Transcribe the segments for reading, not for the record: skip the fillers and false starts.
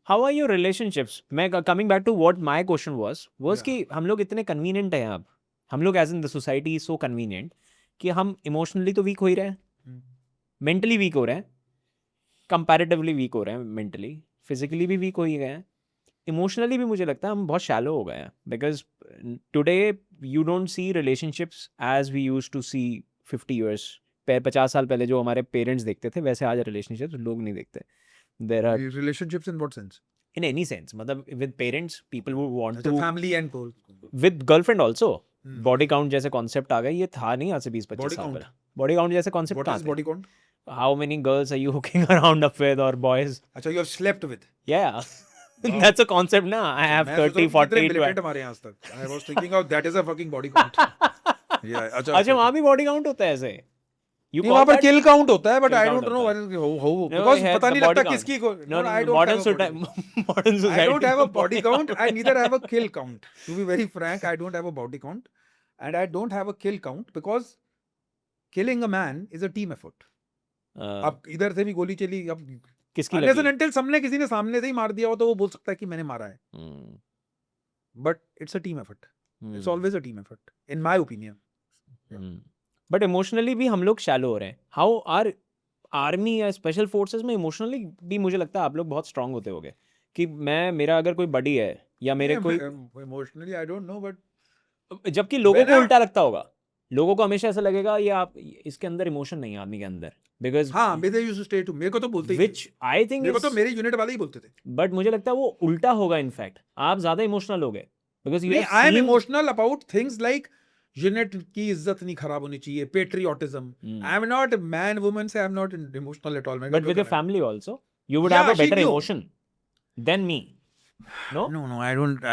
How are your relationships? मैं coming back to what my question was कि हम लोग इतने कन्वीनियंट हैं अब, हम लोग as in the society so convenient कि हम इमोशनली तो वीक हो ही रहे हैं, मेंटली वीक हो रहे हैं, कंपैरेटिवली वीक हो रहे हैं मेंटली, फिजिकली भी वीक हो ही गए हैं, इमोशनली भी मुझे लगता है हम बहुत शैलो हो गए हैं, because today you don't see relationships as we use to see 50 years 50 साल पहले जो हमारे पेरेंट्स देखते थे वैसे आज रिलेशनशिप्स लोग नहीं देखते. There are Relationships in what sense? in any sense, मतलब with parents people would want अच्छा, to, family and goal. with girlfriend also, body count जैसे कॉन्सेप्ट आ गए, ये था नहीं आज से 20-25 Body साल count? पहले. बॉडी काउंट जैसे कॉन्सेप्ट What कहाँ is थे? body count? How many girls are you hooking around up with और बॉयज? अच्छा, you have slept with. Yeah. Wow. That's a concept ना. I have मैं सोच रहा 30 हूँ कि कितने 40 militant हमारे यहाँ आज तक. I was thinking of that is a fucking body count. Yeah, अच्छा. अच्छा वहाँ भी बॉडी काउंट होता है ऐसे? You नहीं, call वहाँ पर that? kill count होता है, but Kill I count don't know होता है. how No, because it has पता the नहीं body लगता count. किसकी को. No, I don't modern have a body count. modern society. I don't have a body count. I neither have a kill count. To be very frank, I don't have a body count, and I don't have a kill count because killing a man is a team effort. अब इधर से भी गोली चली, अब किसकी unless लगी? and until सामने किसी ने सामने से ही मार दिया हो तो वो बोल सकता है कि मैंने मारा है. But it's a team effort. It's always a team effort, in my opinion. But emotionally भी हम लोग शैलो हो रहे हैं. हाउ आर आर्मी या स्पेशल फोर्सेस में इमोशनली भी मुझे लगता है आप लोग बहुत स्ट्रांग होते होगे कि मैं मेरा अगर कोई बडी है या मेरे Yeah, कोई, emotionally I don't know, but जबकि लोगों when को I- उल्टा लगता होगा. लोगों को हमेशा ऐसा लगेगा ये आप इसके अंदर इमोशन नहीं है आदमी के अंदर, बिकॉज हाँ, they used to stay to मेरे को तो बोलते ही थे. विच आई थिंक मेरे को तो मेरे यूनिट वाले ही बोलते थे. बट मुझे लगता है वो उल्टा होगा. इनफैक्ट आप ज्यादा इमोशनल हो गए बिकॉज यू नहीं, I am emotional about things like unit की इज्जत नहीं खराब होनी चाहिए, patriotism. I am not man woman से, I am not emotional at all. But with your family also you would Yeah, have a she better knew. Emotion then me. No No, I don't.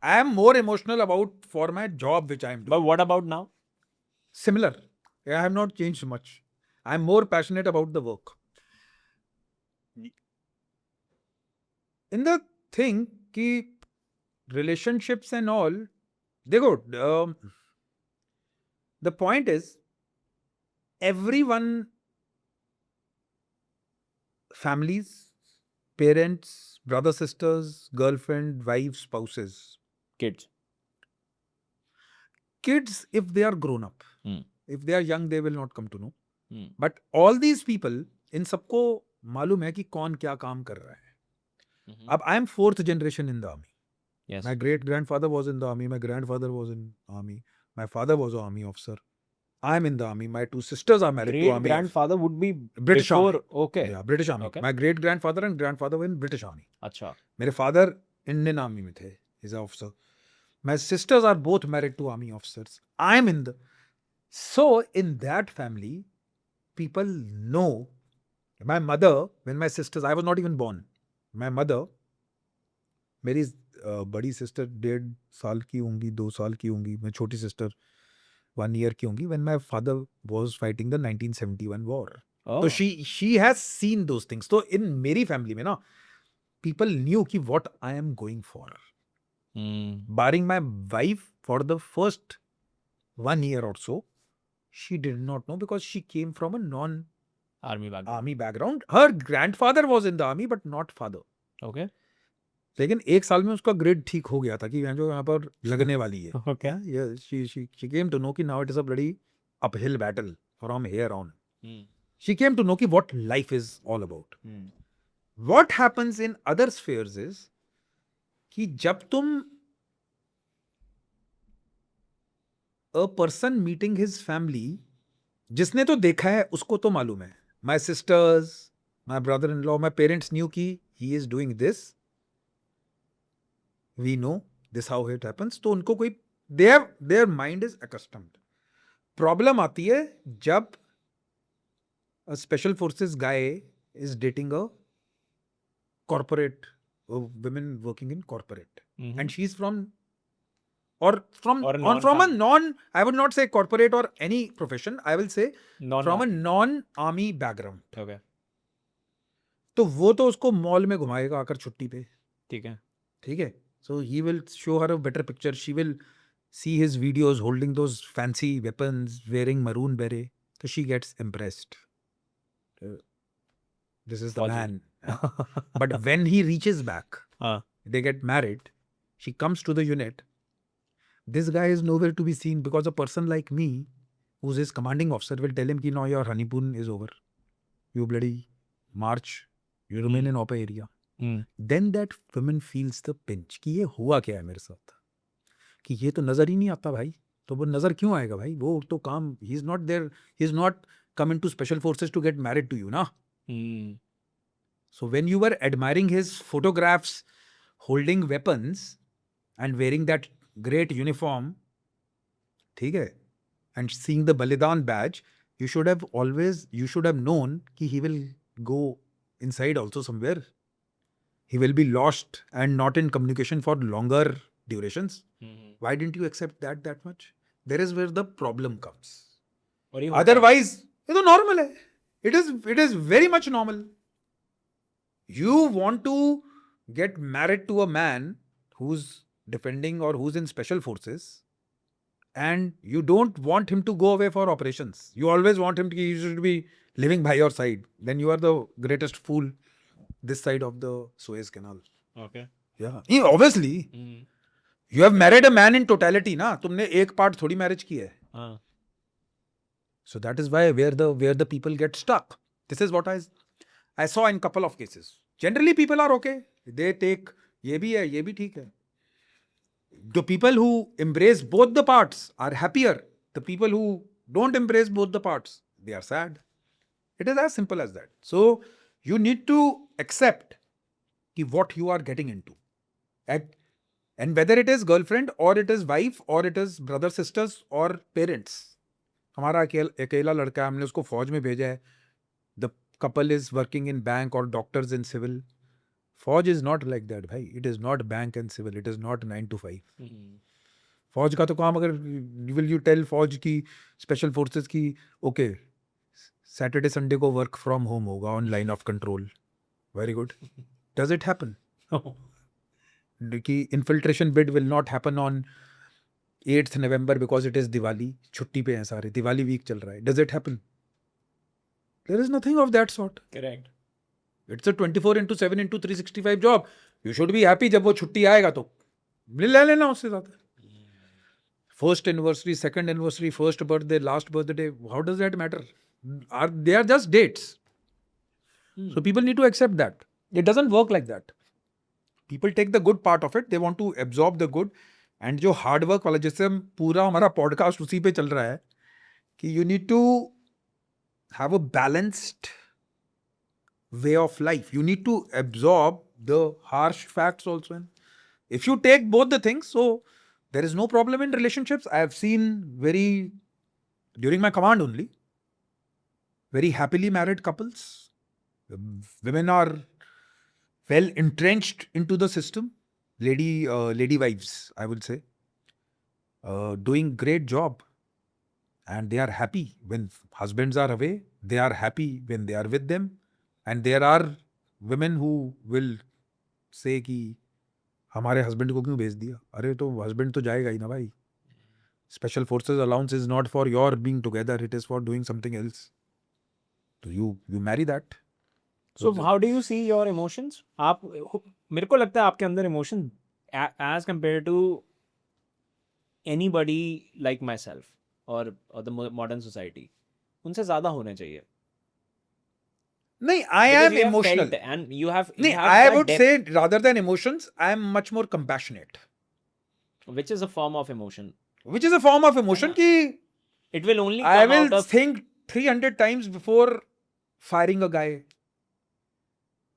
I am more emotional about for my job which I am but doing. What about now? Similar. I have not changed much. I am more passionate about the work. In the thing कि relationships and all, देखो, the point is everyone, families, parents, brothers, sisters, girlfriend, wives, spouses, kids. kids, if they are grown up, Hmm. if they are young, they will not come to know. But all these people, इन सबको मालूम है कि कौन क्या काम कर रहा है. अब I am 4th generation in the army. Yes. My great grandfather was in the army. My grandfather was in army. My father was an army officer. I am in the army. My 2 sisters are married to Great army. grandfather would be British before. Army. Okay. Yeah, British Army. Okay. My great grandfather and grandfather were in British Army. अच्छा. मेरे father Indian Army में थे, is an officer. My sisters are both married to army officers. I am in the. So in that family, people know. My mother, when my sisters, I was not even born. My mother, मेरी बड़ी sister 1.5 साल की होंगी, 2 साल की होंगी. मैं छोटी सिस्टर 1 year की होंगी. When my father was fighting the 1971 war. Oh. So she has seen those things. So in मेरी family में ना, people knew कि what I am going for. Barring my wife, for the first 1 year or so, she did not know because she came from a non-army background. Her grandfather was in the army, but not father. Okay. लेकिन 1 साल में उसका grade ठीक हो गया था कि जो यहाँ पर लगने वाली है. Okay. Yeah, she came to know कि now it is a bloody uphill battle from here on. She came to know कि what life is all about. What happens in other spheres is कि जब तुम a person meeting his family, जिसने तो देखा है उसको तो मालूम है. My sisters, my brother-in-law, my parents knew कि he is doing this. We know this how it happens. तो उनको कोई their mind is accustomed. Problem आती है जब a special forces guy is dating a corporate, women working in corporate, and she's from from a non, I would not say corporate or any profession, I will say from a non-army background. Okay. तो वो तो उसको mall में घुमाएगा आकर छुट्टी पे. ठीक है. So he will show her a better picture. She will see his videos holding those fancy weapons, wearing maroon beret. So she gets impressed. This is the man. But when he reaches back, हाँ. they get married, she comes to the unit. This guy is nowhere to be seen because a person like me, who's his commanding officer, will tell him ki no, your honeymoon is over. You bloody march, you remain in OPA area. Then that woman feels the pinch कि ये हुआ क्या है मेरे साथ, कि ये तो नजर ही नहीं आता भाई. तो वो नजर क्यों आएगा भाई? वो तो काम, he is not there, he is not come into special forces to get married to you ना. So when you were admiring his photographs holding weapons and wearing that great uniform, ठीक है, and seeing the Balidan badge, you should have known कि he will go inside also somewhere. He will be lost and not in communication for longer durations. Why didn't you accept that much? There is where the problem comes. और ये होता है. Otherwise, ये तो normal है. It is very much normal. You want to get married to a man who's defending or who's in special forces, and you don't want him to go away for operations. You always want him to, he should be living by your side. Then you are the greatest fool this side of the Suez Canal. Okay. Yeah. Obviously, you have married a man in totality, ना. तुमने एक part थोड़ी marriage की है. हाँ. So that is why where the people get stuck. This is what I saw in couple of cases. Generally people are okay. They take ये भी है, ये भी ठीक है. The people who embrace both the parts are happier. The people who don't embrace both the parts, they are sad. It is as simple as that. So you need to accept what you are getting into. And whether it is girlfriend or it is wife or it is brother, sisters or parents. हमारा अकेला लड़का है, हमने उसको फौज में भेजा है. The couple is working in bank or doctors in civil. फौज is not like that भाई. It is not bank and civil. It is not 9 to 5. फौज का तो काम, अगर will you tell फौज की special forces की okay Saturday Sunday को work from home होगा on line of control. Very good. Does it happen? कि infiltration bid will not happen on 8th November because it is Diwali. छुट्टी पे हैं सारे. Diwali week चल रहा है. Does it happen? There is nothing of that sort. Correct. It's a 24/7/365 job. You should be happy जब वो छुट्टी आएगा तो ले लेना उससे ज़्यादा. First anniversary, second anniversary, first birthday, last birthday. How does that matter? They are just dates. So people need to accept that. It doesn't work like that. People take the good part of it. They want to absorb the good. And जो hard work वाला, जैसे हम पूरा हमारा podcast उसी पे चल रहा है कि you need to have a balanced way of life. You need to absorb the harsh facts also. If you take both the things, so there is no problem in relationships. I have seen during my command only, very happily married couples. Women are well entrenched into the system. Lady wives, I would say, doing great job. And they are happy when husbands are away. They are happy when they are with them. And there are women who will say कि हमारे husband को क्यों भेज दिया? अरे तो husband तो जाएगा ही ना भाई. Special forces allowance is not for your being together. It is for doing something else. So you marry that. So how do you see your emotions? आप, मेरे को लगता है आपके अंदर emotion as compared to anybody like myself or the modern society, उनसे ज़्यादा होने चाहिए. नहीं, I am emotional. And you have I would say rather than emotions, I am much more compassionate. Which is a form of emotion. Which is a form of emotion कि it will only I come will out of think 300 times before firing a guy.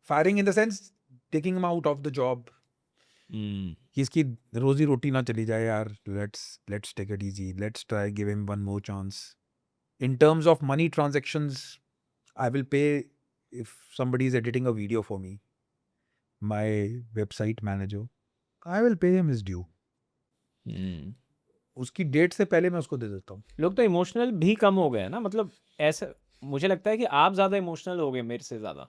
Firing in the sense taking him out of the job. कि इसकी रोजी रोटी ना चली जाए यार. Let's take it easy. Let's try give him one more chance. In terms of money transactions, I will pay if somebody is editing a video for me. My website manager, I will pay him his due. उसकी date से पहले मैं उसको दे देता हूँ. लोग तो emotional भी कम हो गए हैं ना. मतलब ऐसा मुझे लगता है कि आप ज़्यादा इमोशनल हो गए मेरे से ज़्यादा.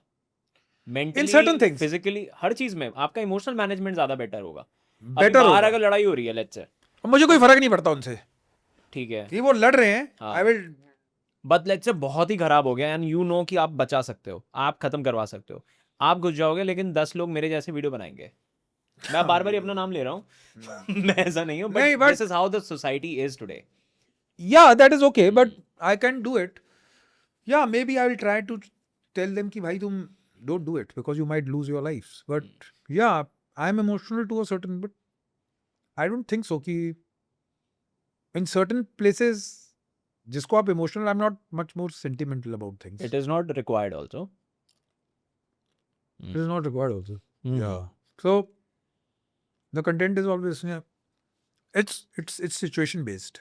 Mentally, In certain things. Physically, हर चीज़ में आपका इमोशनल मैनेजमेंट ज़्यादा बेटर होगा. बेटर बाहर अगर लड़ाई हो रही है लेट्स से, मुझे कोई फर्क नहीं पड़ता उनसे. ठीक है कि वो लड़ रहे हैं. हाँ. I will but let's say बहुत ही खराब हो गया एंड यू नो कि आप बचा सकते हो, आप खत्म करवा सकते हो. आप घुस जाओगे लेकिन 10 लोग मेरे जैसे वीडियो बनाएंगे। मैं बार बार अपना नाम ले रहा हूँ मैं ऐसा नहीं हूँ, नहीं, but but- this is how the society is today. Yeah, that is okay, but I can do it. Yeah, maybe I will try to tell them कि भाई तुम don't do it because you might lose your lives. But yeah, I'm emotional to a certain, but I don't think so कि in certain places जिसको आप emotional, I'm not much more sentimental about things. It is not required also. It is not required also. Hmm. Yeah. So the content is always, yeah, it's situation based.